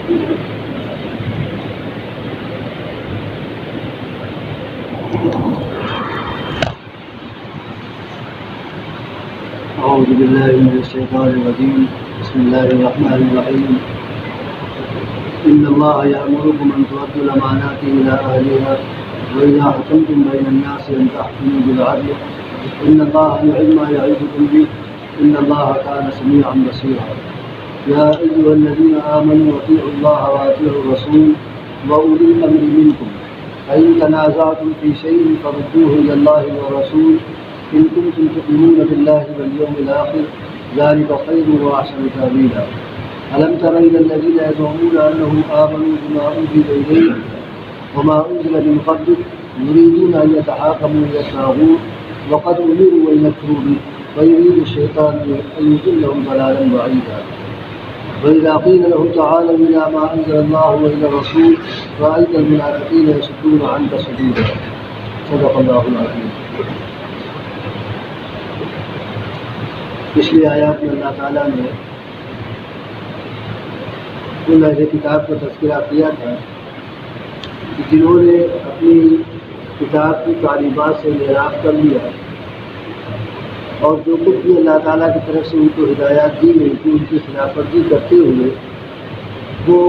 أعوذ بالله من الشيطان الرجيم. بسم الله الرحمن الرحيم. إن الله يأمركم أن تؤدوا الأمانات إلى أهلها وإذا حكمتم بين الناس أن تحكموا بالعدل إن الله يحب ما يعظكم به إن الله كان سميعا بصيرا. يا أيها الذين آمنوا أطيعوا الله وأطيعوا الرسول وأولي الأمر منكم فإن تنازعتم في شيء فردوه إلى الله والرسول إن كنتم تؤمنون بالله واليوم الآخر ذلك خير وأحسن تأويلا. ألم تر إلى الذين يزعمون أنهم آمنوا بما أنزل إليك وما أنزل من قبلك يريدون أن يتحاكموا إلى الطاغوت وقد أمروا أن يكفروا به ويريد الشيطان أن يضلهم ضلالا بعيدا. وإذا قيل لهم تعالوا إلى ما أنزل الله وإلى الرسول رأيت المنافقين يصدون عنك صدودا. صدق الله العظيم. پچھلی آیات میں اللہ تعالیٰ نے ان اہل کتاب کا تذکرہ کیا تھا کہ جنہوں نے اپنی کتاب کی تعلیمات سے انحراف کر لیا اور جو کچھ بھی اللہ تعالیٰ کی طرف سے ان کو ہدایات دی گئی تھی ان کی خلاف ورزی کرتے ہوئے وہ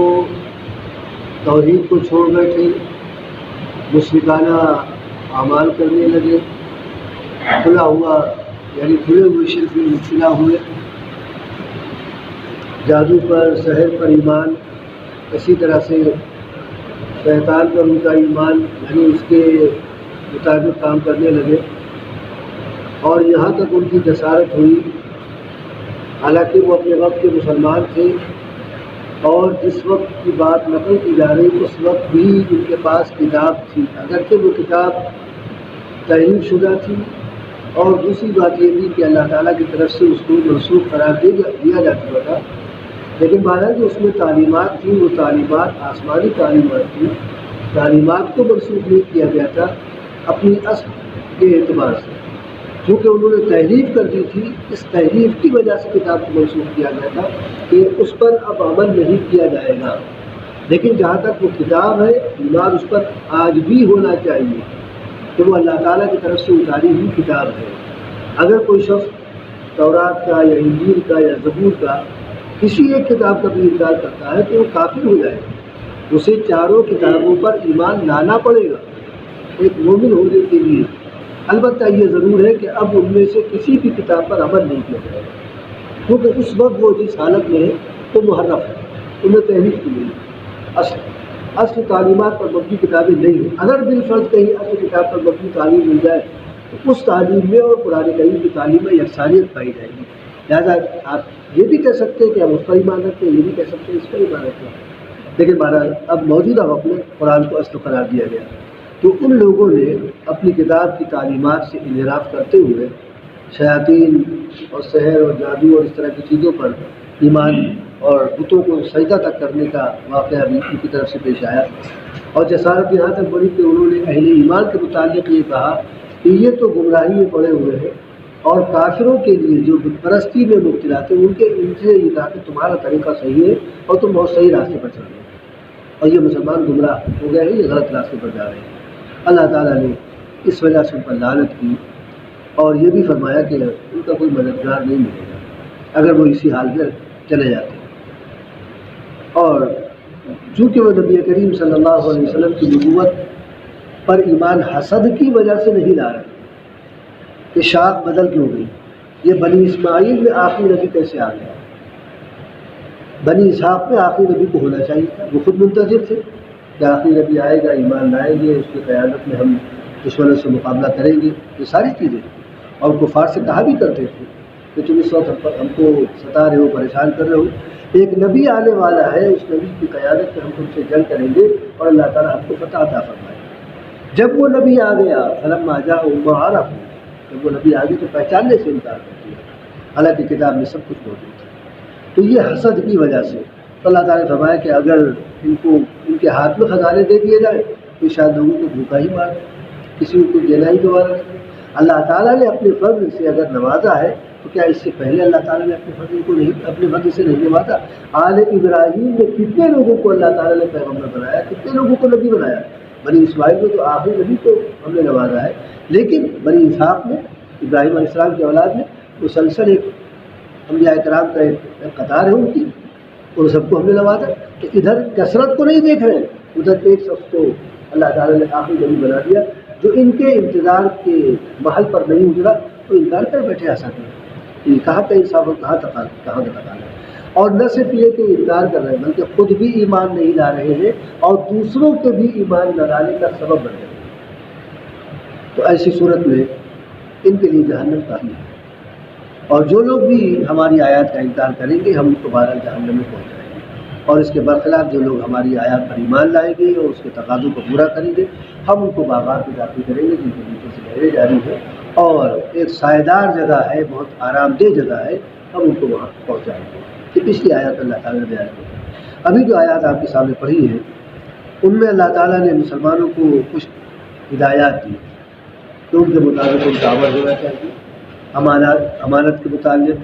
توحید کو چھوڑ بیٹھے، مشرکانہ اعمال کرنے لگے، کھلا ہوا یعنی کھلے ہوئے شرک میں مبتلا ہوئے، جادو پر سحر پر ایمان، اسی طرح سے شیطان پر ان کا ایمان یعنی اس کے مطابق کام کرنے لگے، اور یہاں تک ان کی جسارت ہوئی حالانکہ وہ اپنے وقت کے مسلمان تھے اور جس وقت کی بات نقل کی جا رہی اس وقت بھی ان کے پاس کتاب تھی، اگرچہ وہ کتاب تحریف شدہ تھی، اور دوسری بات یہ تھی کہ اللہ تعالیٰ کی طرف سے اس کو منسوخ قرار دیا جا چکا تھا، لیکن مہاراج جو اس میں تعلیمات تھیں وہ تعلیمات آسمانی تعلیمات تھیں، تعلیمات کو منسوخ نہیں کیا گیا تھا اپنی اصل کے اعتبار سے، کیونکہ انہوں نے تحریف کر دی تھی، اس تحریف کی وجہ سے کتاب کو منسوخ کیا گیا تھا کہ اس پر اب عمل نہیں کیا جائے گا، لیکن جہاں تک وہ کتاب ہے ایمان اس پر آج بھی ہونا چاہیے کہ وہ اللہ تعالیٰ کی طرف سے اتاری ہوئی کتاب ہے۔ اگر کوئی شخص تورات کا یا انجیل کا یا زبور کا کسی ایک کتاب کا بھی انکار کرتا ہے تو وہ کافر ہو جائے گا، اسے چاروں کتابوں پر ایمان لانا پڑے گا ایک مومن ہونے کے لیے۔ البتہ یہ ضرور ہے کہ اب ان میں سے کسی بھی کتاب پر عمل نہیں کیا جائے گا، کیونکہ اس وقت وہ جس حالت میں ہے وہ محرف ہے، انہیں تحریف کی نہیں، اصل تعلیمات پر مبنی کتابیں نہیں ہیں۔ اگر بالفرض کہیں اصل کتاب پر مبنی تعلیم مل جائے تو اس تعلیم میں اور قرآن کریم کی تعلیم میں یکسانیت پائی جائے گی، لہٰذا آپ یہ بھی کہہ سکتے ہیں کہ ہم اس پر ایمان رکھتے ہیں، یہ بھی کہہ سکتے ہیں اس پر ایمان رکھتے ہیں، لیکن مہاراج اب موجودہ وقت میں قرآن کو اصل قرار دیا گیا تو ان لوگوں نے اپنی کتاب کی تعلیمات سے انحراف کرتے ہوئے شیاطین اور سحر اور جادو اور اس طرح کی چیزوں پر ایمان اور بتوں کو سجدہ تک کرنے کا واقعہ بھی ان کی طرف سے پیش آیا، اور جسارت یہاں تک بڑھی کہ انہوں نے اہل ایمان کے متعلق یہ کہا کہ یہ تو گمراہی میں پڑے ہوئے ہیں، اور کافروں کے لیے جو بت پرستی میں مبتلا تھے ان سے یہ کہا کہ تمہارا طریقہ صحیح ہے اور تم بہت صحیح راستے پر چل رہے ہیں، اور یہ مسلمان گمراہ ہو گئے ہیں، یہ غلط راستے پر جا رہے ہیں۔ اللہ تعالیٰ نے اس وجہ سے ان پر لعنت کی اور یہ بھی فرمایا کہ ان کا کوئی مددگار نہیں ملے گا اگر وہ اسی حال میں چلے جاتے ہیں۔ اور چونکہ وہ نبی کریم صلی اللہ علیہ وسلم کی نبوت پر ایمان حسد کی وجہ سے نہیں لا رہے کہ شاخ بدل کیوں گئی، یہ بنی اسماعیل میں آخری نبی کیسے آ گیا، بنی اسحاق میں آخری نبی کو ہونا چاہیے تھا، وہ خود منتظر تھے کہ آخری نبی آئے گا، ایمان لائیں گے، اس کی قیادت میں ہم دشمنوں سے مقابلہ کریں گے، یہ ساری چیزیں، اور کفار سے کہا بھی کرتے تھے کہ تم اس وقت ہم کو ستا رہے ہو، پریشان کر رہے ہو، ایک نبی آنے والا ہے، اس نبی کی قیادت میں ہم تم سے جنگ کریں گے اور اللہ تعالیٰ ہم کو فتح عطا فرمائے۔ جب وہ نبی آ گیا فلما جاءهم ما عرفوا، جب وہ نبی آ گئے تو پہچاننے سے انکار کر دیا، حالانکہ کتاب میں سب کچھ موجود تھا۔ تو یہ حسد کی وجہ سے تو اللہ تعالیٰ نے فرمایا کہ اگر ان کو ان کے ہاتھ میں خزانے دے دیے جائیں تو شاید لوگوں کو بھوکا ہی مار، کسی کو دینا ہی دوبارہ نہیں۔ اللہ تعالیٰ نے اپنے فضل سے اگر نوازا ہے تو کیا اس سے پہلے اللہ تعالیٰ نے اپنے فضل سے نہیں نوازا؟ آل ابراہیم میں کتنے لوگوں کو اللہ تعالیٰ نے پیغمبر بنایا، کتنے لوگوں کو نبی بنایا؟ بنی اسماعیل میں تو آخری نبی کو ہم نے نوازا ہے، لیکن بنی اسحاق میں، ابراہیم علیہ السلام کی اولاد میں مسلسل ایک انبیاء کرام کا ایک قطار ہے ان کی، اور سب کو ہم نے نوازا۔ کہ ادھر کثرت کو نہیں دیکھ رہے، ادھر ایک شخص کو اللہ تعالیٰ نے آخری نبی بنا دیا جو ان کے انتظار کے محل پر نہیں گزرا، تو انکار کر بیٹھے آسان یہ کہاں کا انصاف اور کہاں کا تقاضا ہے۔ اور نہ صرف یہ کہ انکار کر رہے ہیں بلکہ خود بھی ایمان نہیں لا رہے ہیں اور دوسروں کے بھی ایمان نہ لانے کا سبب بن رہے ہیں۔ تو ایسی صورت میں ان کے لیے جہنم کافی ہے، اور جو لوگ بھی ہماری آیات کا انکار کریں گے ہم ان کو بہرحال جہنم میں پہنچائیں گے، اور اس کے برخلاف جو لوگ ہماری آیات پر ایمان لائیں گے اور اس کے تقاضوں کو پورا کریں گے ہم ان کو باغات میں داخل کریں گے جن کے نیچے سے نہریں جاری ہیں، اور ایک سائیدار جگہ ہے، بہت آرام دہ جگہ ہے، ہم ان کو وہاں پہنچائیں گے۔ کہ پچھلی آیات اللہ تعالیٰ نے بیان کی۔ ابھی جو آیات آپ کے سامنے پڑھی ہیں ان میں اللہ تعالیٰ نے مسلمانوں کو کچھ ہدایات دی کہ ان کے مطابق ان کا عمل ہونا چاہیے، امانت کے متعلق،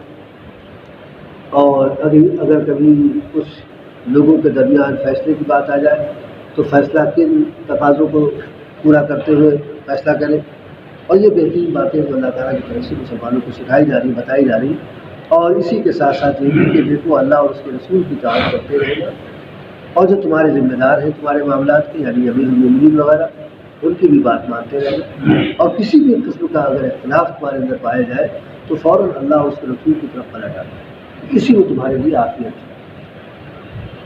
اور اگر کبھی کچھ لوگوں کے درمیان فیصلے کی بات آ جائے تو فیصلہ کن تقاضوں کو پورا کرتے ہوئے فیصلہ کریں، اور یہ بہترین باتیں جو اللہ تعالیٰ کی طرف سے مسلمانوں کو سکھائی جا رہی، بتائی جا رہی، اور اسی کے ساتھ ساتھ یہ بھی کہ دیکھو اللہ اور اس کے رسول کی اطاعت کرتے رہنا، اور جو تمہارے ذمہ دار ہیں تمہارے معاملات کے یعنی امیر المومنین وغیرہ ان کی بھی بات مانتے رہنا، اور کسی بھی قسم کا اگر اختلاف تمہارے اندر پایا جائے تو فوراً اللہ اور اس کے رسول کی طرف پلٹ آنا، اسی میں تمہارے لیے عافیت ہے۔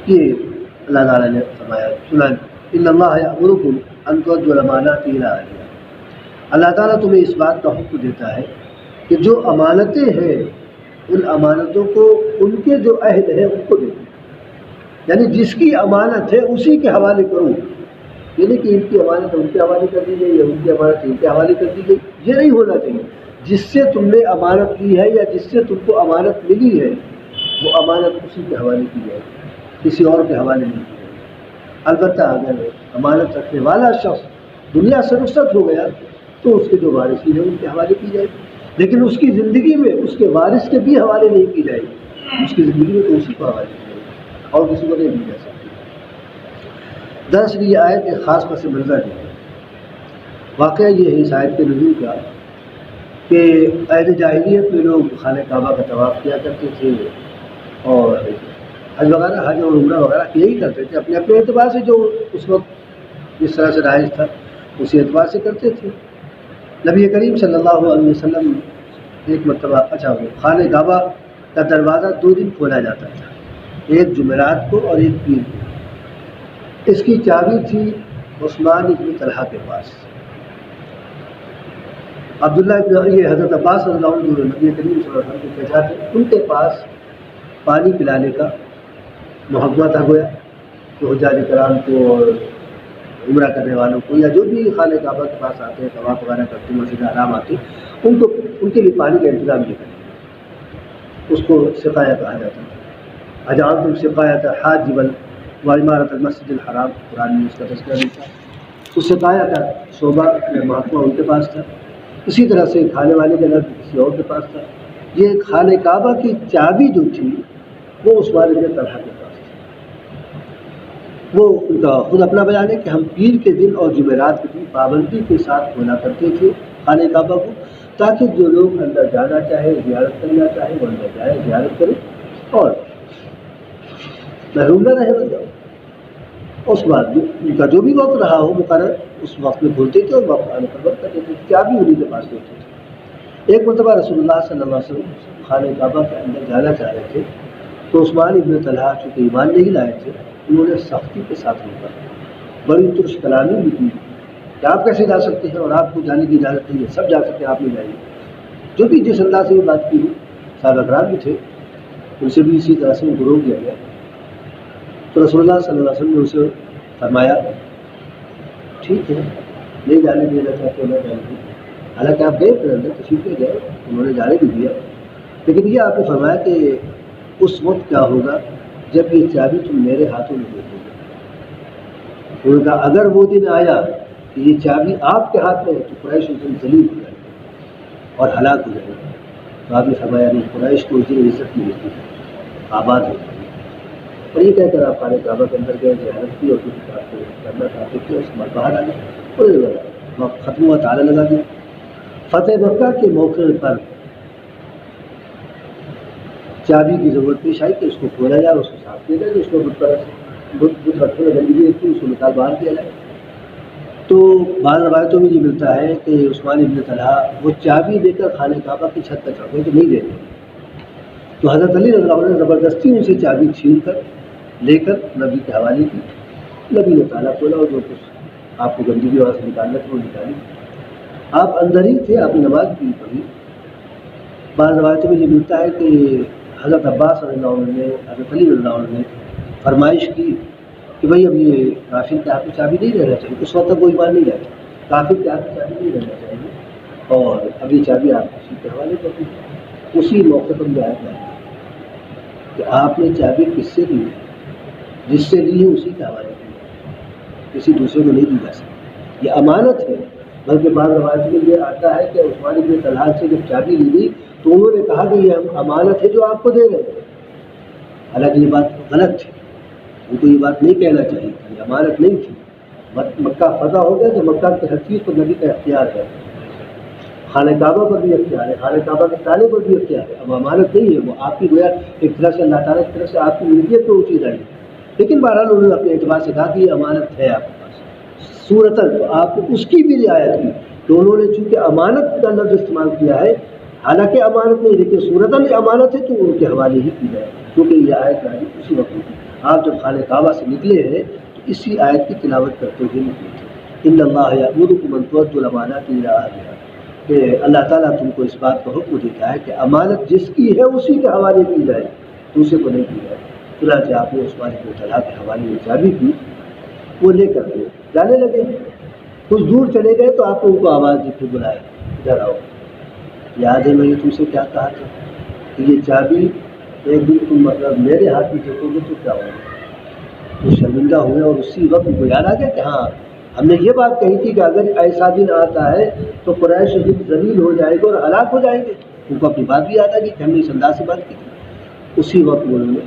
یہ اللہ تعالیٰ نے فرمایا سنن ان اللہ یأمرکم ان تؤدوا الامانات الی اہلہا، اللہ تعالیٰ تمہیں اس بات کا حکم دیتا ہے کہ جو امانتیں ہیں ان امانتوں کو ان کے جو اہل ہیں ان کو دے دو، یعنی جس کی امانت ہے اسی کے حوالے کرو، یعنی کہ ان کی امانت ان کے حوالے کر دی گئی یا ان کی امانت ان کے حوالے کر دی گئی، یہ نہیں ہونا چاہیے۔ جس سے تم نے امانت لی ہے یا جس سے تم کو امانت ملی ہے وہ امانت اسی کے حوالے کی جائے، کسی اور کے حوالے نہیں کی جائے۔ البتہ اگر امانت رکھنے والا شخص دنیا سے رخصت ہو گیا تو اس کے جو وارثین ہیں ان کے حوالے کی جائے، لیکن اس کی زندگی میں اس کے وارث کے بھی حوالے نہیں کی جائے گی، اس کی زندگی میں تو اسی کو حوالے کی جائے گی اور کسی کو نہیں دی جا سکتی۔ دراصل یہ آیت ایک خاص پس منظر ہے۔ واقعہ یہ ہے اس آیت کے نزول کا کہ عہد جاہلیت میں لوگ خانہ کعبہ کا طواف کیا کرتے تھے اور حج وغیرہ، حج اور عمرہ وغیرہ یہی کرتے تھے اپنے اپنے اعتبار سے، جو اس وقت جس طرح سے رائج تھا اسی اعتبار سے کرتے تھے۔ نبی کریم صلی اللہ علیہ وسلم ایک مرتبہ خانہ کعبہ کا دروازہ 2 دن کھولا جاتا تھا، ایک جمعرات کو اور ایک پیر کو۔ اس کی چابی تھی عثمان بن طلحہ کے پاس۔ عبداللہ ابن یہ حضرت عباس رضی اللہ عنہ جو نبی کریم صلی اللہ علیہ وسلم کے چچا تھے، ان کے پاس پانی پلانے کا محکمہ تھا گویا، کہ حجاج کرام کو اور عمرہ کرنے والوں کو یا جو بھی خانہ کعبہ کے پاس آتے ہیں طواف وغیرہ کرتے ہیں مسجد حرام آتے ہیں ان کے لیے پانی کا انتظام یہ کریں، اس کو سقایا کہا جاتا ہے۔ اجعلتم سقایۃ الحاج وعمارۃ المسجد الحرام، قرآن میں اس کا تذکرہ ملتا ہے۔ اس سقایا کا شعبہ یا محکمہ ان کے پاس تھا، اسی طرح سے کھانے والے کا لفظ کسی اور کے پاس تھا۔ یہ خانہ کعبہ کی چابی جو تھی وہ عثمان بن طلحہ کے پاس تھی۔ وہ ان کا خود اپنا بیان ہے کہ ہم پیر کے دن اور جمعرات کے دن پابندی کے ساتھ کھولا کرتے تھے خانہ کعبہ کو، تاکہ جو لوگ اندر جانا چاہے زیارت کرنا چاہے وہ اندر جائے زیارت کرے اور محروم نہ رہے بندہ۔ اس بعد ان کا جو بھی وقت رہا ہو مقرر اس وقت میں کھولتے تھے اور وقت آنے پر بند کرتے تھے، چابی انہیں کے پاس ہوتی تھی۔ ایک مرتبہ رسول اللہ صلی اللہ علیہ وسلم خانہ کعبہ کے اندر جانا چاہ رہے تھے تو عثمان ابن طلحہ چونکہ ایمان نہیں لائے تھے، انہوں نے سختی کے ساتھ روکا، بڑی ترش کلامی بھی کی کہ آپ کیسے جا سکتے ہیں اور آپ کو جانے کی اجازت نہیں ہے، سب جا سکتے ہیں آپ نہیں جائیے۔ جو بھی جس انداز سے یہ بات کی صحابہ کرام بھی تھے ان سے بھی اسی طرح سے ان کو روک دیا گیا۔ تو رسول اللہ صلی اللہ علیہ وسلم نے اسے فرمایا ٹھیک ہے نہیں جانے دینا چاہتے نہ جانے دیں، حالانکہ آپ گئے پھر اندر تشریف لے گئے، انہوں نے جانے بھی دیا، لیکن یہ آپ نے فرمایا کہ اس وقت کیا ہوگا جب یہ چابی تم میرے ہاتھوں میں دے دو گے۔ انہوں نے کہا اگر وہ دن آیا کہ یہ چابی آپ کے ہاتھ میں ہے تو قریش اس دن ذلیل ہو جائے گا اور ہلاک ہو جائے گا۔ تو آپ نے فرمایا نہیں، قریش کو اتنی عزت نہیں ملتی ہے، آباد ہو گئی۔ اور یہ کہہ کر آپ خانہ کعبہ کے اندر گئے، زیارت کی اور کچھ آپ کو کرنا چاہتے تھے، اس کے بعد باہر آ گئے، اور وقت ختم ہوا، تالا لگا دیا۔ فتح مکہ کے موقع پر چابی کی ضرورت پیش آئی کہ اس کو کھولا جائے، اس کو صاف کیا جائے، اس میں بت رکھنے میں گندگی رکھی، اس کو نکال باہر کیا جائے۔ تو بعض روایتوں میں یہ ملتا ہے کہ عثمان ابن طلحہ وہ چابی دے کر خانہ کعبہ کی چھت پر چڑھ گئے تو نہیں دے دیں، تو حضرت علی رضی اللہ عنہ نے زبردستی ان سے چابی چھین کر لے کر نبی کے حوالے کی۔ نبی نے تالا کھولا اور جو کچھ آپ کو گندگی وہاں سے نکالنا تھا وہ نکالی۔ آپ اندر ہی تھے، آپ نے نماز بھی پڑھی۔ بعض روایتوں میں یہ ملتا ہے کہ حضرت عباس رضی اللہ عنہ نے، حضرت علی رضی اللہ عنہ نے فرمائش کی کہ بھائی اب یہ کافر کے ہاتھ میں چابی نہیں رہنا چاہیے، اس وقت تک وہ ایمان نہیں لاتا، کافر کے ہاتھ میں چابی نہیں رہنا چاہیے، اور اب یہ چابی آپ کسی کے حوالے کر دی۔ اسی موقع پر یہ آیت لائی کہ آپ نے چابی کس سے لی، جس سے لی ہے اسی کے حوالے کی، کسی دوسرے کو نہیں دی جا سکتی، یہ امانت ہے۔ بلکہ بعض روایت میں یہ آتا ہے کہ عثمان بن طلحہ سے جب چابی لی گئی تو انہوں نے کہا کہ یہ امانت ہے جو آپ کو دے رہے ہیں، حالانکہ یہ بات غلط تھی، ان کو یہ بات نہیں کہنا چاہیے تھی، یہ امانت نہیں تھی۔ مکہ فتح ہو گیا تو مکہ کی ہر چیز پر نبی کا اختیار ہے، خانہ کعبہ پر بھی اختیار ہے، خانہ کعبہ کے تالے پر بھی اختیار ہے، اب امانت نہیں ہے، وہ آپ کی گویا ایک طرح سے اللہ تعالیٰ کی طرف سے آپ کی ملکیت پہ وہ چیز آئی، لیکن بہرحال انہوں نے اپنے اعتبار سے کہا کہ یہ امانت ہے آپ کے پاس، صورتاً تو آپ نے اس کی بھی رعایت کی کہ انہوں نے چونکہ امانت کا لفظ استعمال کیا ہے، حالانکہ امانت نہیں، لیکن صورتاً یہ امانت ہے تو ان کے حوالے ہی کی جائے، کیونکہ یہ آیت نازل اسی وقت ہوئی۔ آپ جب خانہ کعبہ سے نکلے ہیں تو اسی آیت کی تلاوت کرتے ہوئے نکلے تھے، ان اللہ یأمرکم ان تؤدوا الامانات الی اہلہا، کہ اللہ تعالیٰ تم کو اس بات کا حکم دیتا ہے کہ امانت جس کی ہے اسی کے حوالے کی جائے، دوسرے کو نہیں کی جائے۔ چنانچہ آپ نے عثمان بن طلحہ کے حوالے میں چابی کی، وہ لے کر کے جانے لگے، کچھ دور چلے گئے تو آپ نے ان کو آواز دی، پھر بلایا، ادھر آؤ، یاد ہے میں نے تم سے کیا کہا تھا کہ یہ چابی ایک دن تم مطلب میرے ہاتھ میں دیکھو گے تو کیا ہوگا؟ وہ شرمندہ ہوئے اور اسی وقت ان کو یاد آ گیا کہ ہاں ہم نے یہ بات کہی تھی کہ اگر ایسا دن آتا ہے تو قریش ذلیل ہو جائے گا اور ہلاک ہو جائیں گے۔ ان کو اپنی بات بھی یاد آ گئی کہ ہم نے اس انداز سے بات کی تھی۔ اسی وقت انہوں نے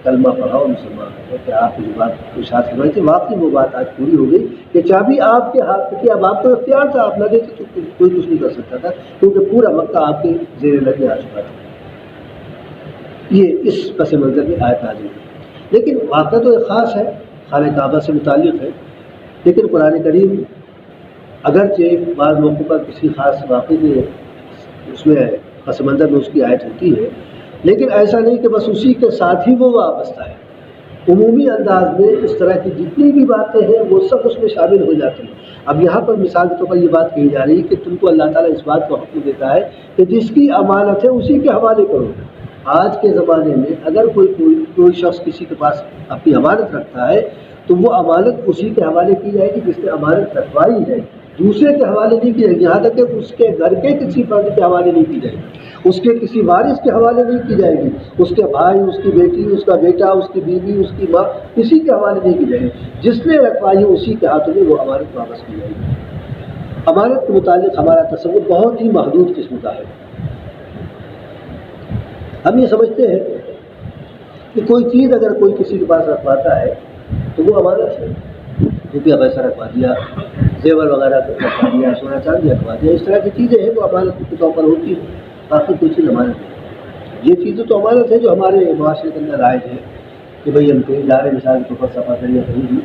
کلمہ پڑھا اور مسلمان ہو گئے کہ آپ کی جو بات ارشاد فرمائی تھی واقعی وہ بات آج پوری ہو گئی کہ چابی آپ کے ہاتھ میں تھی، اب آپ کو اختیار تھا، آپ نہ دیتے تو کوئی کچھ نہیں کر سکتا تھا، کیونکہ پورا مکہ آپ کے زیر لگنے آ چکا تھا۔ یہ اس پس منظر میں آیت نازل ہوئی، لیکن واقعہ تو ایک خاص ہے، خانہ کعبہ سے متعلق ہے، لیکن قرآن کریم اگرچہ بعض موقع پر کسی خاص واقعے کے اس میں پس منظر میں اس کی آیت ہوتی ہے، لیکن ایسا نہیں کہ بس اسی کے ساتھ ہی وہ وابستہ ہے، عمومی انداز میں اس طرح کی جتنی بھی باتیں ہیں وہ سب اس میں شامل ہو جاتی ہیں۔ اب یہاں پر مثال کے طور پر یہ بات کہی جا رہی ہے کہ تم کو اللہ تعالیٰ اس بات کا حکم دیتا ہے کہ جس کی امانت ہے اسی کے حوالے کرو۔ آج کے زمانے میں اگر کوئی شخص کسی کے پاس اپنی امانت رکھتا ہے تو وہ امانت اسی کے حوالے کی جائے گی جس نے امانت رکھوائی ہے، دوسرے کے حوالے نہیں کی جائے گی، یہاں تک کہ اس کے گھر کے کسی فرد کے حوالے نہیں کی جائے گی، اس کے کسی وارث کے حوالے نہیں کی جائے گی، اس کے بھائی، اس کی بیٹی، اس کا بیٹا، اس کی بیوی، اس کی ماں، کسی کے حوالے نہیں کی جائے گی، جس نے رکھوائی ہے اسی کے ہاتھوں میں وہ امانت واپس کی جائے گی۔ امانت کے متعلق ہمارا تصور بہت ہی محدود قسم کا ہے۔ ہم یہ سمجھتے ہیں کہ کوئی چیز اگر کوئی کسی کے پاس رکھواتا ہے تو وہ امانت ہے، روپیہ پیسہ رکھوا دیا، زیور وغیرہ رکھوا دیا، سونا چاندی رکھوا دیا، اس طرح کی چیزیں ہیں وہ امانت کے طور پر ہوتی ہیں، باقی کوئی چیز امانت نہیں۔ یہ چیزیں تو امانت ہے جو ہمارے معاشرے کے اندر رائج ہے کہ بھئی ہم کہیں جا رہے ہیں، مثال کے طور پر سفر کریں یا کہیں بھی،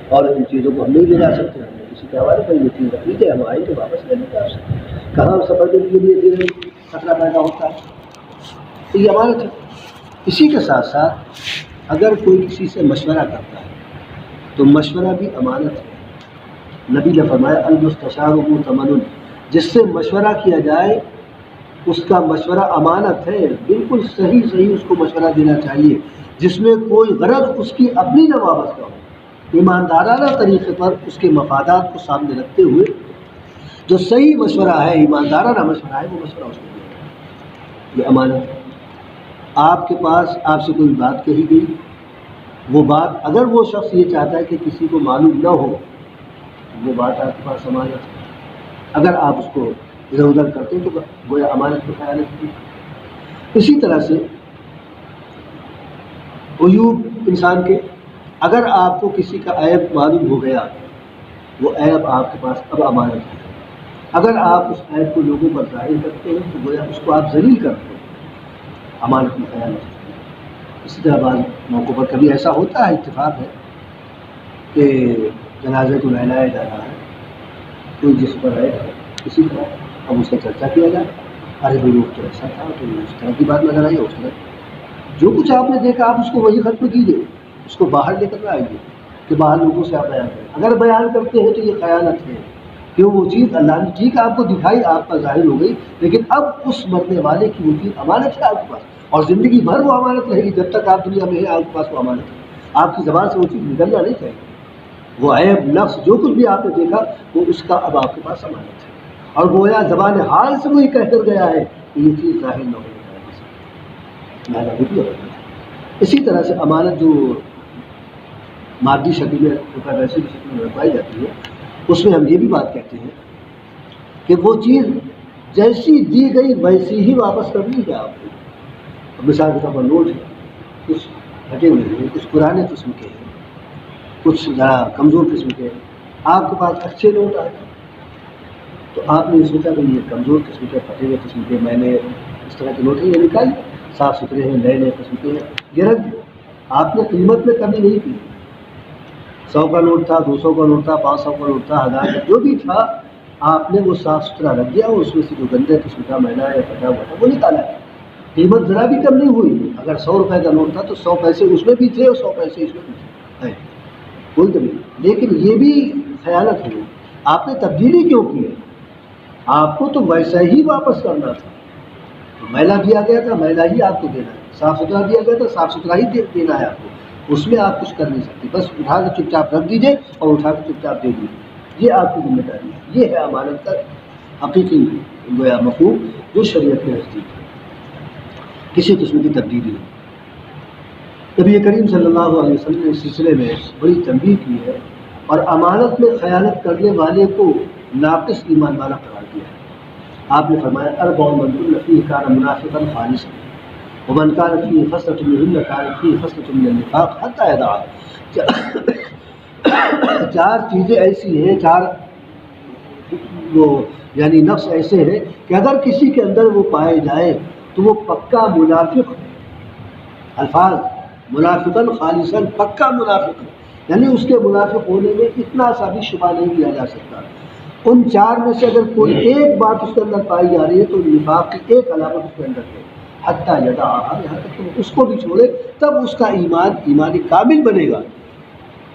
اور ان چیزوں کو ہم نہیں لے جا سکتے، ہم نے کسی کے حوالے پر یہ چیز رکھ لیجیے، ہم آئیں تو واپس لے لیں گے آپ سے، کہاں سفر کے لیے خطرہ پیدا ہوتا ہے، تو یہ امانت ہے۔ اسی کے ساتھ ساتھ اگر کوئی کسی سے مشورہ کرتا ہے تو مشورہ بھی امانت ہے۔ نبی نے فرمایا المستشار مؤتمن، جس سے مشورہ کیا جائے اس کا مشورہ امانت ہے، بالکل صحیح اس کو مشورہ دینا چاہیے، جس میں کوئی غرض اس کی اپنی نہ وابستہ ہو، ایماندارانہ طریقے پر اس کے مفادات کو سامنے رکھتے ہوئے جو صحیح مشورہ ہے، ایماندارانہ مشورہ ہے، وہ مشورہ اس کو دیا، یہ امانت ہے۔ آپ کے پاس آپ سے کوئی بات کہی گئی، وہ بات اگر وہ شخص یہ چاہتا ہے کہ کسی کو معلوم نہ ہو وہ بات آپ کے پاس امانت ہے، اگر آپ اس کو ادھر ادھر کرتے ہیں تو گویا امانت کی خیانت کی۔ اسی طرح سے عیوب انسان کے، اگر آپ کو کسی کا عیب معلوم ہو گیا، وہ عیب آپ کے پاس اب امانت ہے، اگر آپ اس عیب کو لوگوں پر ظاہر کرتے ہیں تو گویا اس کو آپ ذلیل کرتے ہیں، امانت میں خیانت ہے۔ اسی طرح بعض موقعوں پر کبھی ایسا ہوتا ہے، اتفاق ہے کہ جنازے کو نہلایا جا رہا ہے، کوئی جس پر ہے کسی طرح اب اس کا چرچا کیا جائے، ارے بھائی لوگ تو ایسا تھا، تو اس طرح کی بات نظر آئی، اس طرح جو کچھ آپ نے دیکھا آپ اس کو وہی ختم کیجیے، اس کو باہر لے کر نہ آئیے کہ باہر لوگوں سے آپ بیان کریں۔ اگر بیان کرتے ہیں تو یہ خیانت ہے، کہ وہ چیز اللہ نے ٹھیک آپ کو دکھائی، آپ کا ظاہر ہو گئی، لیکن اب اس مرنے والے کی وہ چیز امانت ہے آپ کے پاس، اور زندگی بھر وہ امانت رہے گی، جب تک آپ دنیا میں ہیں آپ کے پاس وہ امانت ہے، آپ کی زبان سے وہ چیز نکلنا نہیں چاہیے، وہ عیب نقص جو کچھ بھی آپ نے دیکھا وہ اس کا اب آپ کے پاس امانت ہے، اور گویا زبان حال سے وہی کہہ کر گیا ہے کہ یہ چیز ظاہر نہ ہونے پائے۔ اسی طرح سے امانت جو مادی شکل میں ویسے بھی شکل میں رکھوائی جاتی ہے، اس میں ہم یہ بھی بات کہتے ہیں کہ وہ چیز جیسی دی گئی ویسی ہی واپس کرنی ہے آپ کو۔ اب مثال کے طور پر نوٹ ہے، کچھ ہٹے ہوئے ہیں، کچھ پرانے قسم کے ہیں، کچھ ذرا کمزور قسم کے ہیں، آپ کے پاس اچھے نوٹ آئے تو آپ نے سوچا کہ یہ کمزور قسم کے پھٹے ہوئے قسم کے میں نے اس طرح کے نوٹ ہیں، یہ نکال صاف ستھرے ہیں، نئے نئے قسم کے ہیں، یہ رکھ دیں۔ آپ نے قیمت میں کمی نہیں کی، 100 کا نوٹ تھا، 200 کا نوٹ تھا، 500 کا نوٹ تھا، 1000 کا جو بھی تھا، آپ نے وہ صاف ستھرا رکھ دیا، اور اس میں سے جو گندے قسم کا میلا یا پھٹا ہوا تھا وہ نکالا ہے، قیمت ذرا بھی کم نہیں ہوئی۔ اگر 100 روپے کا نوٹ تھا تو 100 پیسے اس میں بھی تھے اور 100 پیسے اس میں بھی تھے، کوئی کمی نہیں۔ لیکن یہ بھی خیانت ہوئی، آپ نے تبدیلی کیوں کی ہے؟ آپ کو تو ویسا ہی واپس کرنا تھا، میلا دیا گیا تھا میلا ہی آپ کو دینا ہے، صاف ستھرا دیا گیا تھا صاف ستھرا ہی دینا ہے آپ کو، اس میں آپ کچھ کر نہیں سکتے، بس اٹھا کے چپ چاپ رکھ دیجیے اور اٹھا کے چپ چاپ دے دیجیے، یہ آپ کی ذمہ داری ہے، یہ ہے امانت کا حقیقی گویا مفہوم جو شریعت کے نزدیک ہے، کسی قسم کی تبدیلی نہیں۔ نبی کریم صلی اللہ علیہ وسلم نے اس سلسلے میں بڑی تنبیہ کی ہے، اور امانت میں خیانت کرنے والے کو ناقص ایمان والا قرار دیا ہے۔ آپ نے فرمایا اربع من کن فیہ کان منافقا خالصا ومن كانت فيه خصلة منهن كانت فيه خصلة من النفاق حتى يدعها۔ چار چیزیں ایسی ہیں، چار وہ یعنی نفس ایسے ہیں کہ اگر کسی کے اندر وہ پائے جائے تو وہ پکا منافق ہے۔ الفاظ منافقا خالصا، پکا منافق ہے، یعنی اس کے منافق ہونے میں اتنا سا بھی شبہ نہیں کیا جا سکتا۔ ان چار میں سے اگر کوئی ایک بات اس کے اندر پائی جا رہی ہے تو نفاق کی ایک علامت اس کے اندر ہے، حتیٰ یدعها، یہاں تک کہ اس کو بھی چھوڑے تب اس کا ایمان کامل بنے گا،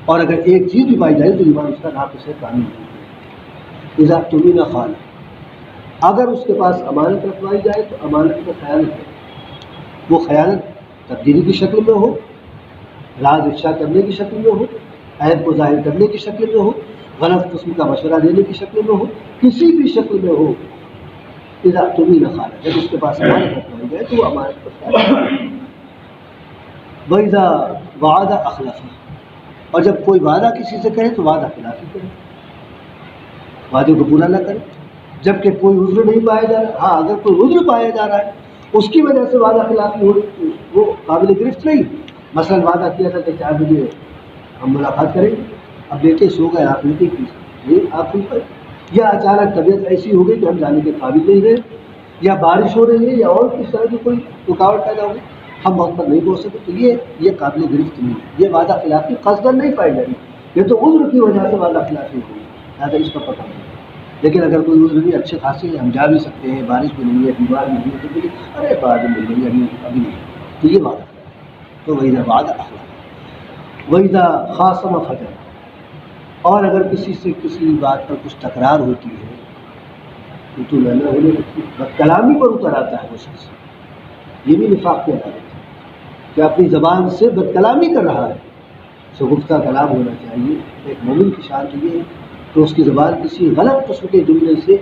اور اگر ایک چیز بھی پائی جائے تو ایمان اس کا ناقص ہے، کامل نہیں۔ اذا اؤتمن خان، اگر اس کے پاس امانت رکھوائی جائے تو امانت میں خیانت ہے، وہ خیانت تبدیلی کی شکل میں ہو، راز افشا کرنے کی شکل میں ہو، عیب کو ظاہر کرنے کی شکل میں ہو، غلط قسم کا مشورہ دینے کی شکل میں ہو، کسی بھی شکل میں ہو، اذا اؤتمن خان، جب اس کے پاس امانت رکھوائی جائے تو وہ امانت پر خیانت ہے۔ وَإِذَا وَعَدَ أَخْلَفَ، اور جب کوئی وعدہ کسی سے کرے تو وعدہ خلافی کرے، وعدے کو پورا نہ کرے، جبکہ کوئی عذر نہیں پایا جا رہا۔ ہاں اگر کوئی عذر پایا جا رہا ہے اس کی وجہ سے وعدہ خلافی ہو رہی وہ قابل گرفت نہیں۔ مثلا وعدہ کیا تھا کہ 4 بجے ہم ملاقات کریں گے، اب دیکھیں سو گئے آپ نے، یہ آپ پر، یا اچانک طبیعت ایسی ہو گئی کہ ہم جانے کے قابل نہیں رہے، یا بارش ہو رہی ہے، یا اور کس طرح کی کوئی رکاوٹ پیدا ہو گئی، ہم وقت پر نہیں پہنچ سکتے، تو یہ قابل گرفت نہیں ہے، یہ وعدہ خلافی قصداً نہیں پائی جائے گی، یہ تو عذر کی وجہ سے وعدہ خلافی ہوئی، لہٰذا اس کا پتہ نہیں۔ لیکن اگر کوئی عذر نہیں، اچھے خاصے ہم جا بھی سکتے ہیں، بارش بھی نہیں ہے، بیمار بھی نہیں ہے، تو بولے ارے بعد میں مل گئی، ابھی نہیں، تو یہ وعدہ تو وَإِذَا وَعَدَ أَخْلَفَ وَإِذَا خَاصَمَ فَجَرَ، اور اگر کسی سے کسی بات پر کچھ تکرار ہوتی ہے تو میں نے بد کلامی پر اتر آتا ہے وہ شخص، یہ بھی نفاق کی علامت ہے کہ اپنی زبان سے بد کلامی کر رہا ہے۔ شگفتہ کلام ہونا چاہیے، ایک مومن کی شان تو یہ ہے کہ اس کی زبان کسی غلط قسم کے جملے سے،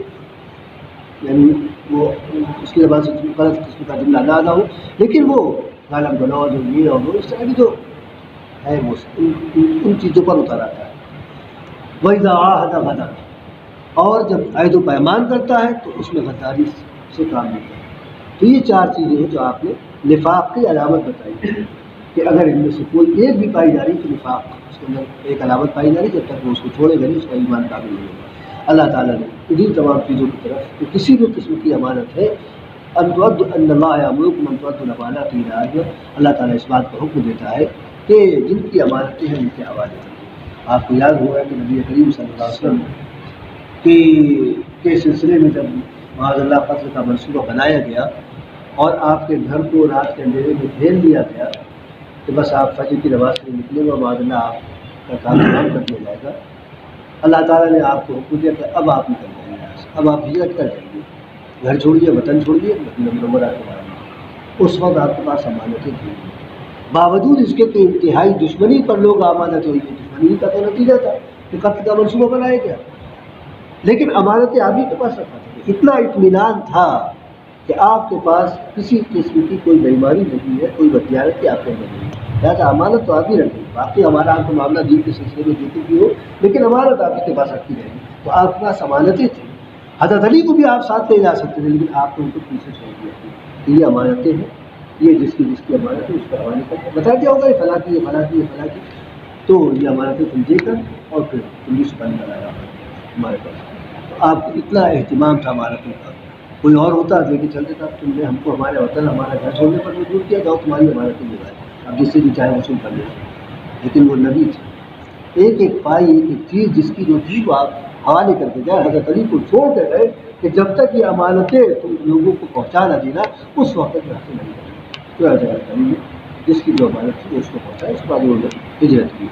یعنی وہ اس کی زبان سے غلط قسم کا جملہ نہ ادا ہو، لیکن وہ غالب گلوز اور یہ اور وہ اس طرح کی جو ہے وہ ان چیزوں پر اتر آتا ہے۔ وَإِذَا عَاهَدَ غَدَرَ، اور جب عہد و پیمان کرتا ہے تو اس میں غداری سے کام لیتا ہے، تو یہ 4 چیزیں ہیں جو آپ نے نفاق کی علامت بتائی کہ اگر ان میں سے کوئی ایک بھی پائی جا رہی تو نفاق اس کے اندر ایک علامت پائی جا رہی، جب تک وہ اس کو چھوڑے گا نہیں اس کا ایمان کامل نہیں ہوگا۔ اللہ تعالیٰ نے انہیں تمام چیزوں کی طرف کہ کسی بھی قسم کی امانت ہے ان اللہ یامرکم ان تؤدوا الامانات الی اہلہا، اللہ تعالیٰ اس بات کا حکم دیتا ہے کہ جن کی امانتیں ہیں ان کے حوالے کریں۔ آپ کو یاد ہوگا کہ نبی کریم صلی اللہ علیہ وسلم کے سلسلے میں جب معاذ اللہ قتل کا منصوبہ بنایا گیا اور آپ کے گھر کو رات کے اندھیرے میں گھیر لیا گیا کہ بس آپ فجر کی نماز سے نکلے گا، معاذ اللہ آپ کا کام تمام کر دیا جائے گا، اللہ تعالیٰ نے آپ کو حکم دیا کہ اب آپ نکل جائیں گے، اب آپ ہجرت کر جائیے، گھر چھوڑیے، وطن چھوڑیے، مدینہ منورہ کے بعد اس وقت آپ کے پاس امانتیں تھیں، باوجود اس کے کہ انتہائی دشمنی پر لوگ امانت ہوئی، دشمنی کا تو نتیجہ تھا کہ قتل کا منصوبہ بنایا گیا، لیکن امانتیں آپ ہی کے پاس رکھا تھا، اتنا اطمینان تھا کہ آپ کے پاس کسی قسم کی کوئی بیماری نہیں ہے، کوئی بدیانتی آپ کے اندر نہیں ہے، لہٰذا امانت تو آپ ہی رکھیں، باقی ہمارا آپ کا معاملہ دین کے سلسلے میں جو کچھ بھی ہو لیکن امانت آپ ہی کے پاس رکھی جائے گی۔ تو آپ کے پاس امانتیں تھیں، حضرت علی کو بھی آپ ساتھ لے جا سکتے تھے لیکن آپ نے ان کو پیچھے چھوڑ دیا کہ یہ امانتیں ہیں، یہ جس کی امانت ہے اس کا حوالے کر بتا دیا ہوگا یہ فلاں کی، یہ فلاں کی، یہ فلاں کی، تو یہ امانتیں تم دے کر اور پھر پولیس بند کرایا ہمارے پاس۔ تو آپ کو اتنا اہتمام تھا امانتوں کا، کوئی اور ہوتا لے کے چل دیتا، تم نے ہم کو ہمارے وطن ہمارا گھر چھوڑنے پر مجبور کیا، جاؤ تمہاری امانتیں لے جائے، اب جس سے بھی چاہے وصول کر لیں، لیکن وہ نبی تھے، ایک ایک پائی ایک ایک چیز جس کی جو تھی وہ آپ حوالے کر کے گئے، حضرت علی کو چھوڑ کے گئے کہ جب تک یہ امانتیں تم لوگوں کو پہنچا نہ دینا اس وقت تک حاصل نہیں کرنا۔ تو حضرت علی نے جس کی جو امانت تھی اس کو پہنچایا، اس کے بعد انہوں نے ہجرت کی۔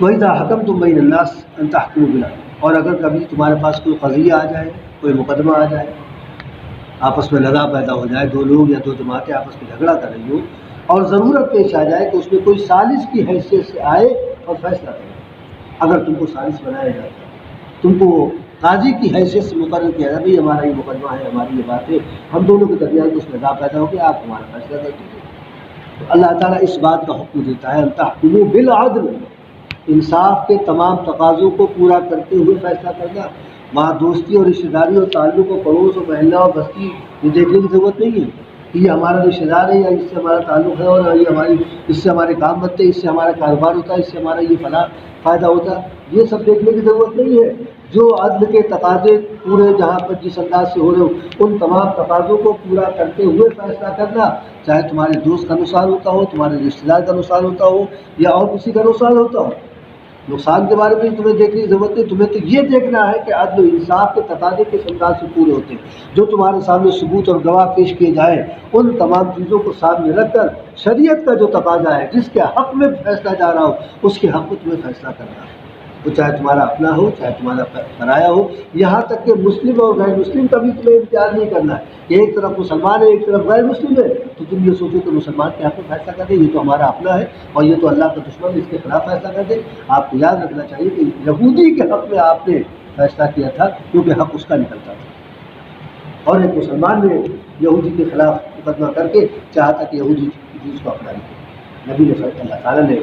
وَإِذَا حَكَمْتُم بَيْنَ النَّاسِ أَن تَحْكُمُوا بِالْعَدْلِ، اور اگر کبھی تمہارے پاس کوئی قضیہ آ جائے، کوئی مقدمہ آ جائے، آپس میں لڑا پیدا ہو جائے، دو لوگ یا دو جماعتیں آپس میں جھگڑا کر رہی ہو اور ضرورت پیش آ جائے کہ اس میں کوئی سازش کی حیثیت سے آئے اور فیصلہ کرے، اگر تم کو سازش بنایا جاتا ہے، تم کو قاضی کی حیثیت سے مقرر کیا جائے، بھائی ہمارا یہ مقدمہ ہے، ہماری یہ بات ہے، ہم دونوں کے درمیان کچھ لڑا پیدا ہو گیا، آپ ہمارا فیصلہ کر دیجیے، تو اللہ تعالیٰ اس بات کا حکم دیتا ہے ان تحکموا بالعدل، انصاف کے تمام تقاضوں کو پورا کرتے ہوئے فیصلہ کرنا۔ وہاں دوستی اور رشتہ داری اور تعلق اور پڑوس اور محلہ اور بستی یہ دیکھنے کی ضرورت نہیں ہے کہ یہ ہمارا رشتہ دار ہے یا اس سے ہمارا تعلق ہے اور یہ اس سے ہمارے کام بنتے ہیں، اس سے ہمارا کاروبار ہوتا ہے، اس سے ہمارا یہ فلاں فائدہ ہوتا ہے، یہ سب دیکھنے کی ضرورت نہیں ہے۔ جو عدل کے تقاضے پورے جہاں پر جس انداز سے ہو رہے ہو ان تمام تقاضوں کو پورا کرتے ہوئے فیصلہ کرنا، چاہے تمہارے دوست کا نقصان ہوتا ہو، تمہارے رشتہ دار کا نقصان ہوتا ہو یا اور کسی کا نقصان ہوتا ہو، نقصان کے بارے میں تمہیں دیکھنے کی ضرورت ہے، تمہیں تو یہ دیکھنا ہے کہ عدل و انصاف کے تقاضے کس انداز سے پورے ہوتے ہیں، جو تمہارے سامنے ثبوت اور گواہ پیش کیے جائیں ان تمام چیزوں کو سامنے رکھ کر شریعت کا جو تقاضا ہے جس کے حق میں فیصلہ جا رہا ہو اس کے حق میں تمہیں فیصلہ کرنا ہے، وہ چاہے تمہارا اپنا ہو چاہے تمہارا پرایا ہو، یہاں تک کہ مسلم اور غیر مسلم کا بھی تمہیں امتیاز نہیں کرنا ہے کہ ایک طرف مسلمان ہے ایک طرف غیر مسلم ہے تو تم یہ سوچو کہ مسلمان کے حق میں فیصلہ کر دے، یہ تو ہمارا اپنا ہے اور یہ تو اللہ کا دشمن ہے، اس کے خلاف فیصلہ کر دے۔ آپ کو یاد رکھنا چاہیے کہ یہودی کے حق میں آپ نے فیصلہ کیا تھا کیونکہ حق اس کا نکلتا تھا، اور ایک مسلمان نے یہودی کے خلاف مقدمہ کر کے چاہا تھا کہ یہودی چیز کو اپنا لے، نبی نے اللہ تعالیٰ نے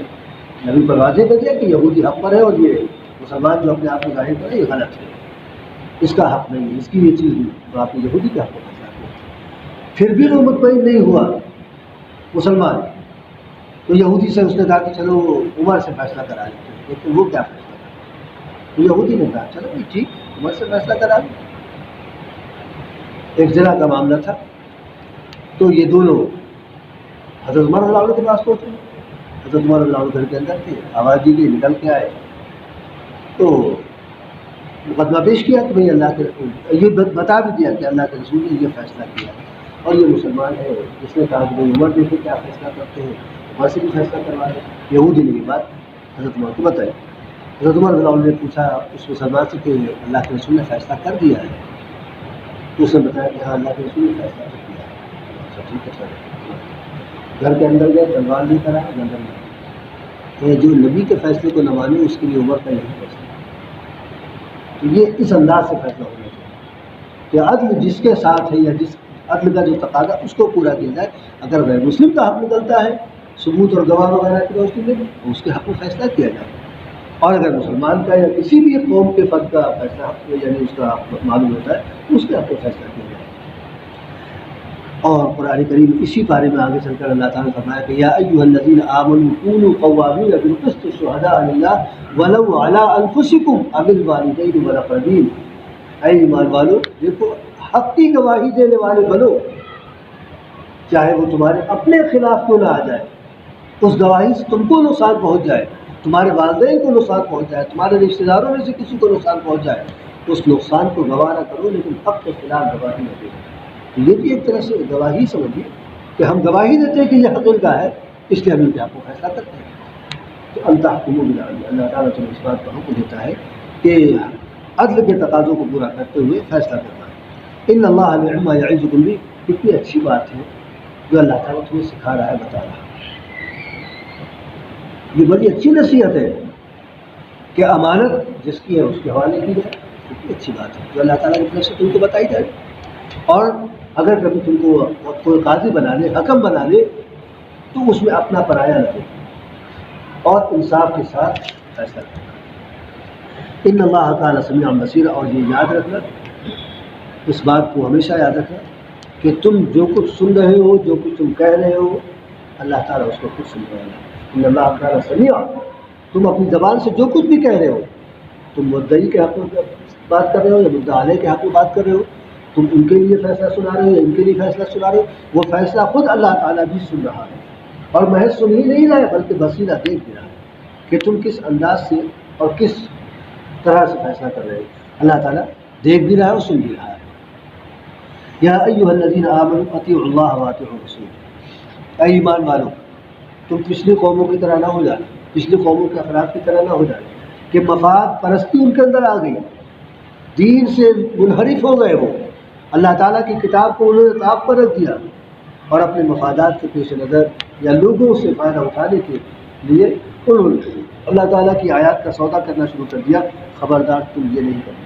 نبی پر واضح کر دیا کہ یہودی حق پر ہے اور یہ مسلمان جو اپنے آپ کو ظاہر کرے یہ غلط ہے، اس کا حق نہیں ہے، اس کی یہ چیز نہیں، تو آپ نے یہودی کے حق کو فیصلہ کیا۔ پھر بھی وہ مطمئن نہیں ہوا مسلمان، تو یہودی سے اس نے کہا کہ چلو عمر سے فیصلہ کرا لیتے ہیں، لیکن وہ کیا فیصلہ کرا، تو یہودی نے کہا چلو بھائی ٹھیک عمر سے فیصلہ کرا لیں۔ ایک زنا کا معاملہ تھا، تو یہ دونوں حضرت عمر رضی اللہ عنہ کے پاس پہنچے، حضرت عمر رضی اللہ عنہ گھر کے اندر تھے، آواز دی گئی نکل کے آئے تو مقدمہ پیش کیا کہ بھائی اللہ کے رسول، یہ بتا بھی دیا کہ اللہ کے رسول نے یہ فیصلہ کیا اور یہ مسلمان ہے، اس نے کہا کہ بھائی عمر دیکھے کیا فیصلہ کرتے ہیں، عمر سے بھی فیصلہ کروا دیں۔ یہودی نے یہ بات حضرت عمر کو بتائی، حضرت عمر رضی اللہ عنہ نے پوچھا اس مسلمان سے کہ اللہ کے رسول نے فیصلہ کر دیا ہے، تو اس نے بتایا کہ ہاں اللہ کے رسول نے فیصلہ کر دیا ہے۔ اچھا ٹھیک ہے سر، گھر کے اندر گئے، تلوار لے کر آئے، گندر میں کہ جو نبی کے فیصلے کو نہ مانے اس کے لیے عمر کا یہی فیصلہ، تو یہ اس انداز سے فیصلہ ہونا چاہیے کہ عدل جس کے ساتھ ہے یا جس عدل کا جو تقاضا اس کو پورا کیا جائے، اگر غیر مسلم کا حق نکلتا ہے ثبوت اور گواہ وغیرہ کی روشنی میں تو اس کے حق میں فیصلہ کیا جائے، اور اگر مسلمان کا یا کسی بھی قوم کے فرد کا فیصلہ یعنی اس کا حق معلوم ہوتا ہے تو اس کے حق میں فیصلہ کیا جائے۔ اور قرآن کریم اسی بارے میں آگے چل کر اللہ تعالیٰ نے فرمایا کہ یا ایھا الذین آمنوا کونوا قوامین بالقسط شہداء للہ ولو علی انفسکم او الوالدین والاقربین، اے ایمان والو دیکھو حق کی گواہی دینے والے بنو، چاہے وہ تمہارے اپنے خلاف کیوں نہ آ جائے، اس گواہی سے تم کو نقصان پہنچ جائے، تمہارے والدین کو نقصان پہنچ جائے، تمہارے رشتہ داروں میں سے کسی کو نقصان پہنچ جائے، اس نقصان کو گواہ نہ کرو لیکن حق کے خلاف گواہی نہ دو۔ یہ بھی ایک طرح سے گواہی سمجھیے کہ ہم گواہی دیتے ہیں کہ یہ حق ان کا ہے، اس لیے ہم ان پہ آپ کو فیصلہ کرتے ہیں۔ تو ان تحکموا بالعدل، اللہ تعالیٰ تمہیں اس بات کا حکم دیتا ہے کہ عدل کے تقاضوں کو پورا کرتے ہوئے فیصلہ کرنا ہے۔ ان اللہ نعم یعظکم بھی، کتنی اچھی بات ہے جو اللہ تعالیٰ تمہیں سکھا رہا ہے، بتا رہا ہے۔ یہ بڑی اچھی نصیحت ہے کہ امانت جس کی ہے اس کے حوالے کی جائے، کتنی اچھی بات ہے جو اللہ تعالیٰ کی طرف سے تم کو بتائی جائے۔ اور اگر کبھی تم کو کوئی قاضی بنا لے، حکم بنا لے، تو اس میں اپنا پرایا نہ دے اور انصاف کے ساتھ فیصلہ کرنا۔ ان اللہ کان سمیعا بصیرا، اور یہ یاد رکھنا، اس بات کو ہمیشہ یاد رکھنا کہ تم جو کچھ سن رہے ہو، جو کچھ تم کہہ رہے ہو، اللہ تعالیٰ اس کو خود سن رہے ہیں۔ ان اللہ کان سمیعا، تم اپنی زبان سے جو کچھ بھی کہہ رہے ہو، تم مدعی کے حق میں بات کر رہے ہو یا مدعا علیہ کے حق میں بات کر رہے ہو، تم ان کے لیے فیصلہ سنا رہے ہو یا ان کے لیے فیصلہ سنا رہے ہو، وہ فیصلہ خود اللہ تعالیٰ بھی سن رہا ہے، اور محض سن ہی نہیں رہا ہے بلکہ بصیرہ دیکھ بھی رہا ہے کہ تم کس انداز سے اور کس طرح سے فیصلہ کر رہے ہو۔ اللہ تعالیٰ دیکھ بھی رہا ہے اور سن بھی رہا ہے۔ یا ایھا الذین آمنوا اطیعوا اللہ واطیعوا الرسول، اے ایمان والو تم پچھلی قوموں کی طرح نہ ہو جائے، پچھلی قوموں کے افراد کی طرح نہ ہو جائے کہ مفاد پرستی ان کے اندر آ گئی، دین سے منحرف ہو گئے، وہ اللہ تعالیٰ کی کتاب کو انہوں نے طاق پر رکھ دیا اور اپنے مفادات کے پیش نظر یا لوگوں سے فائدہ اٹھانے کے لیے انہوں نے اللہ تعالیٰ کی آیات کا سودا کرنا شروع کر دیا۔ خبردار تم یہ نہیں کرنا،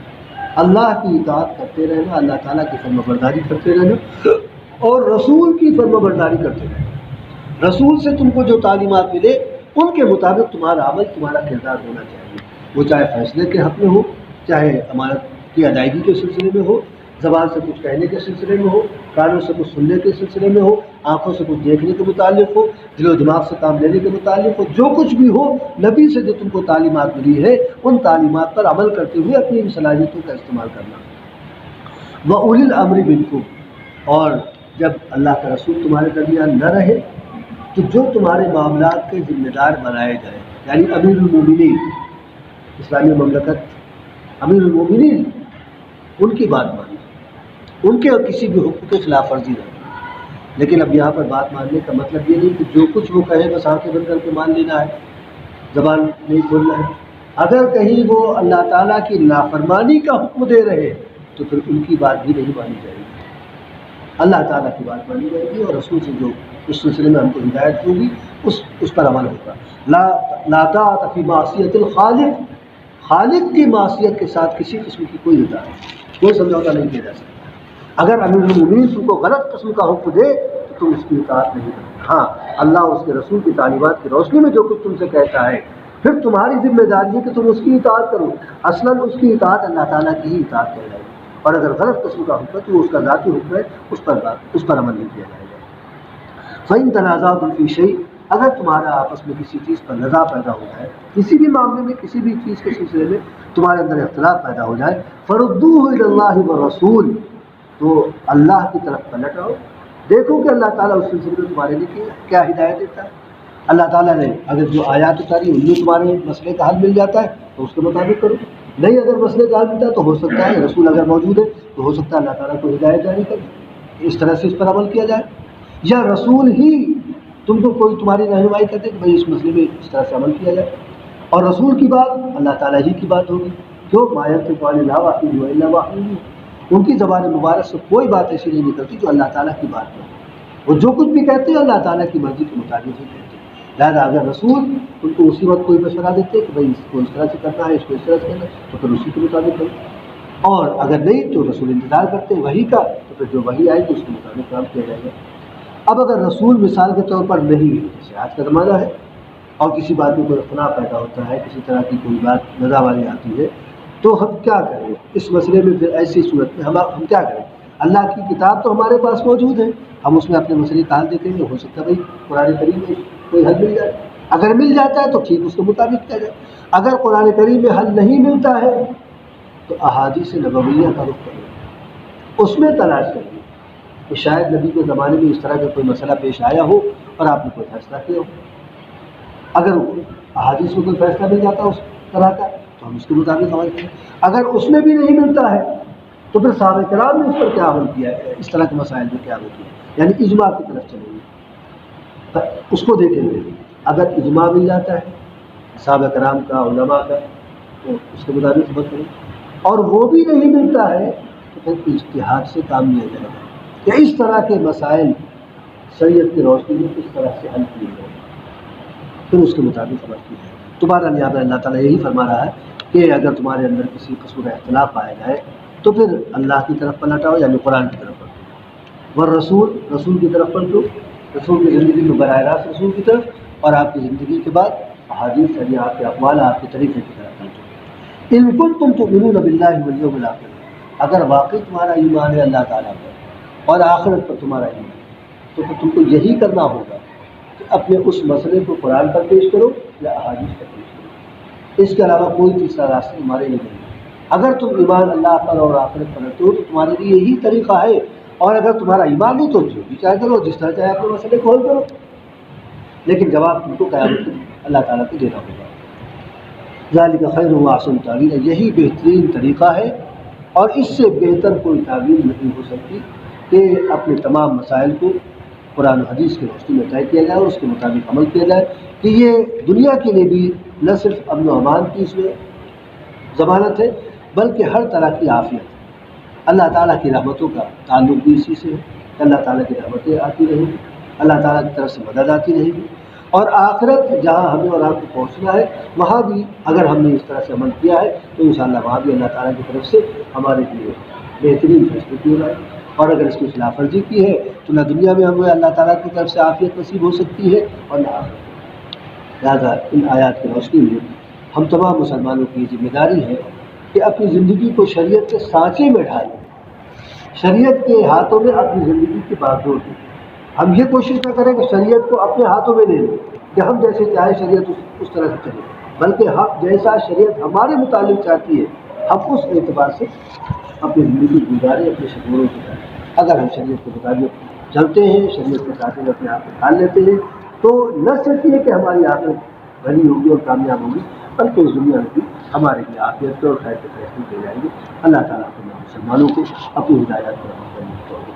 اللہ کی اطاعت کرتے رہنا، اللہ تعالیٰ کی فرمانبرداری کرتے رہنا اور رسول کی فرمانبرداری کرتے رہنا۔ رسول سے تم کو جو تعلیمات ملے ان کے مطابق تمہارا عمل، تمہارا کردار ہونا چاہیے، وہ چاہے فیصلے کے حق میں ہو، چاہے امانت کی ادائیگی کے سلسلے میں ہو، زبان سے کچھ کہنے کے سلسلے میں ہو، کانوں سے کچھ سننے کے سلسلے میں ہو، آنکھوں سے کچھ دیکھنے کے متعلق ہو، دل و دماغ سے کام لینے کے متعلق ہو، جو کچھ بھی ہو، نبی سے جو تم کو تعلیمات ملی ہے ان تعلیمات پر عمل کرتے ہوئے اپنی ان صلاحیتوں کا استعمال کرنا۔ وَأُولِي الْأَمْرِ مِنْکُمْ، اور جب اللہ کا رسول تمہارے درمیان نہ رہے تو جو تمہارے معاملات کے ذمہ دار بنائے جائیں، یعنی امیر المومنین، اسلامی مملکت امیر المومنین، ان کی بات ماننا، ان کے کسی بھی حکم کے خلاف ورزی نہ کرنا۔ لیکن اب یہاں پر بات ماننے کا مطلب یہ نہیں کہ جو کچھ وہ کہے بس آنکھیں بند کر کے مان لینا ہے، زبان نہیں کھولنا ہے۔ اگر کہیں وہ اللہ تعالیٰ کی نافرمانی کا حکم دے رہے تو پھر ان کی بات بھی نہیں مانی جائے گی، اللہ تعالیٰ کی بات مانی جائے گی اور رسول سے جو اس سلسلے میں ہم کو ہدایت ہوگی اس پر عمل ہوگا۔ لا طاعۃ فی معصیۃ الخالق، خالق کی معصیت کے ساتھ کسی قسم کی کوئی اطاعت نہیں، کوئی سمجھوتا نہیں کیا جا سکتا۔ اگر امیر المومنین تم کو غلط قسم کا حکم دے تو تم اس کی اطاعت نہیں کرتے۔ ہاں، اللہ اس کے رسول کی تعلیمات کی روشنی میں جو کچھ تم سے کہتا ہے پھر تمہاری ذمہ داری ہے کہ تم اس کی اطاعت کرو۔ اصلاً اس کی اطاعت اللہ تعالیٰ کی ہی اطاعت کہلائے گی، اور اگر غلط قسم کا حکم ہے تو وہ اس کا ذاتی حکم ہے، اس پر عمل نہیں کیا جائے گا۔ فَإِن تَنَازَعْتُمْ فِي شَيْءٍ، اگر تمہارا آپس میں کسی چیز پر نزاع پیدا ہو جائے، کسی بھی معاملے میں کسی بھی چیز کے سلسلے میں تمہارے اندر اختلاف پیدا ہو جائے، فَرُدُّوهُ إِلَى اللَّهِ وَالرَّسُولِ، تو اللہ کی طرف پلٹ آؤ، دیکھو کہ اللہ تعالیٰ اس سلسلے میں تمہارے لیے کیا ہدایت دیتا ہے۔ اللہ تعالیٰ نے اگر جو آیات اتاری ان میں تمہارے مسئلے کا حل مل جاتا ہے تو اس کے مطابق کرو، نہیں اگر مسئلے کا حل ملتا ہے تو ہو سکتا ہے رسول اگر موجود ہے تو ہو سکتا ہے اللہ تعالیٰ کو ہدایت جاری کر اس طرح سے اس پر عمل کیا جائے، یا رسول ہی تم کو کوئی تمہاری رہنمائی کرتے کہ بھائی اس مسئلے میں اس طرح سے عمل کیا جائے، اور رسول کی بات اللہ تعالیٰ ہی کی بات ہوگی، جو ما ينطق عن الهوى إلا وحی، ان کی زبان مبارک سے کوئی بات ایسی نہیں نکلتی جو اللہ تعالیٰ کی بات نہ ہو، وہ جو کچھ بھی کہتے ہیں اللہ تعالیٰ کی مرضی کے مطابق ہی کہتے ہیں۔ لہٰذا اگر رسول ان کو اسی وقت کوئی مشورہ دیتے کہ بھائی اس کو اس طرح سے کرنا ہے، اس کو اس طرح سے کرنا ہے، تو پھر اسی کے مطابق کرو، اور اگر نہیں تو رسول انتظار کرتے ہیں وحی کا، تو پھر جو وحی آئے گی اس کے مطابق کام کیا جائے گا۔ اب اگر رسول مثال کے طور پر نہیں ہے، جیسے آج کا زمانہ ہے اور کسی بات میں کوئی اختلاف پیدا ہوتا ہے، کسی طرح کی کوئی بات نزاع والی آتی ہے، تو ہم کیا کریں اس مسئلے میں؟ پھر ایسی صورت میں ہم کیا کریں؟ اللہ کی کتاب تو ہمارے پاس موجود ہے، ہم اس میں اپنے مسئلے کا حل دیکھیں گے، ہو سکتا ہے بھائی قرآن کریم میں کوئی حل مل جائے، اگر مل جاتا ہے تو ٹھیک، اس کے مطابق کیا جائے، اگر قرآن کریم میں حل نہیں ملتا ہے تو احادیث نبویہ کا رخ کریں، اس میں تلاش کریں کہ شاید نبی کے زمانے میں اس طرح کا کوئی مسئلہ پیش آیا ہو اور آپ نے کوئی فیصلہ کیا ہو، اگر احادیث میں کوئی فیصلہ مل جاتا ہے اس طرح کا تو ہم اس کے مطابق عمل کریں، اگر اس میں بھی نہیں ملتا ہے تو پھر صحابہ کرام نے اس پر کیا عمل کیا ہے، اس طرح کے مسائل میں کیا عمل کیا ہے، یعنی اجماع کی طرف چلیں گے، اس کو دیکھیں گے، اگر اجماع مل جاتا ہے صحابہ کرام کا، علماء کا، تو اس کے مطابق عمل کریں، اور وہ بھی نہیں ملتا ہے تو پھر اجتہاد سے کام لیا جائے گا کہ اس طرح کے مسائل شریعت کی روشنی میں کس طرح سے حل کیے جائیں، پھر اس کے مطابق عمل کیا جائے۔ تمہارا یہاں پر اللہ تعالیٰ یہی فرما رہا ہے کہ اگر تمہارے اندر کسی قسم کا اختلاف پایا جائے تو پھر اللہ کی طرف پلٹاؤ، یعنی قرآن کی طرف پلٹو، والرسول، رسول کی طرف پلٹو، رسول کی زندگی میں براہ راست رسول کی طرف، اور آپ کی زندگی کے بعد احادیث یعنی آپ کے اقوال، آپ کے طریقے کی طرف پلٹو۔ ان کنتم تؤمنون باللہ والیوم الآخر، اگر واقعی تمہارا ایمان ہے اللہ تعالیٰ پر اور آخرت پر تمہارا ایمان، تو پھر تم کو یہی کرنا ہوگا کہ اپنے اس مسئلے کو قرآن پر پیش کرو یا احادیث پر پیش کرو، اس کے علاوہ کوئی تیسرا راستہ تمہارے لیے نہیں ہے۔ اگر تم ایمان اللہ پر اور آخرت پر رکھتے ہو تو تمہارے لیے یہی طریقہ ہے، اور اگر تمہارا ایمان نہیں تو جو بھی چاہے کرو، جس طرح چاہے اپنے مسئلے کو حل کرو، لیکن جواب تم کو قیامت میں اللہ تعالیٰ کو دینا ہوگا۔ ذالک خیر و احسن تعویلا، یہی بہترین طریقہ ہے اور اس سے بہتر کوئی تعویل نہیں ہو سکتی کہ اپنے تمام مسائل کو قرآن و حدیث کی روشنی میں طے کیا جائے اور اس کے مطابق عمل کیا جائے، کہ یہ دنیا کے لیے بھی نہ صرف امن و امان کی اس میں ضمانت ہے بلکہ ہر طرح کی عافیت۔ اللہ تعالیٰ کی رحمتوں کا تعلق بھی اسی سے ہے کہ اللہ تعالیٰ کی رحمتیں آتی رہیں گی، اللہ تعالیٰ کی طرف سے مدد آتی رہے گی، اور آخرت جہاں ہمیں اور آپ کو پہنچنا ہے وہاں بھی اگر ہم نے اس طرح سے عمل کیا ہے تو انشاءاللہ وہاں بھی اللہ تعالیٰ کی طرف سے ہمارے لیے بہترین فیصلے کیے جائیں، اور اگر اس کی خلاف ورزی کی ہے تو نہ دنیا میں ہمیں اللہ تعالیٰ کی طرف سے عافیت نصیب ہو سکتی ہے اور نہ آخرت۔ لہٰذا ان آیات کی روشنی میں ہم تمام مسلمانوں کی ذمہ داری ہے کہ اپنی زندگی کو شریعت کے سانچے میں ڈھالیں، شریعت کے ہاتھوں میں اپنی زندگی کی بات ڈور دیں، ہم یہ کوشش نہ کریں کہ شریعت کو اپنے ہاتھوں میں لے لیں کہ ہم جیسے چاہیں شریعت اس طرح سے چلے، بلکہ ہم جیسا شریعت ہمارے متعلق چاہتی ہے ہم اس اعتبار سے اپنی زندگی گزاریں اپنے شعوروں کے ساتھ۔ اگر ہم شریعت کے مطابق چلتے ہیں، شریعت کے ساتھ اپنے آپ کو ڈال لیتے ہیں، تو نہ صرف یہ کہ ہماری آخرت بھلی ہوگی اور کامیاب ہوگی بلکہ اس دنیا میں بھی ہمارے لیے عافیت اور خیر کے فیصلے کیے جائیں گے۔ اللہ تعالیٰ کو مسلمانوں کو اپنی ہدایت پر عمل کرنے کی توفیق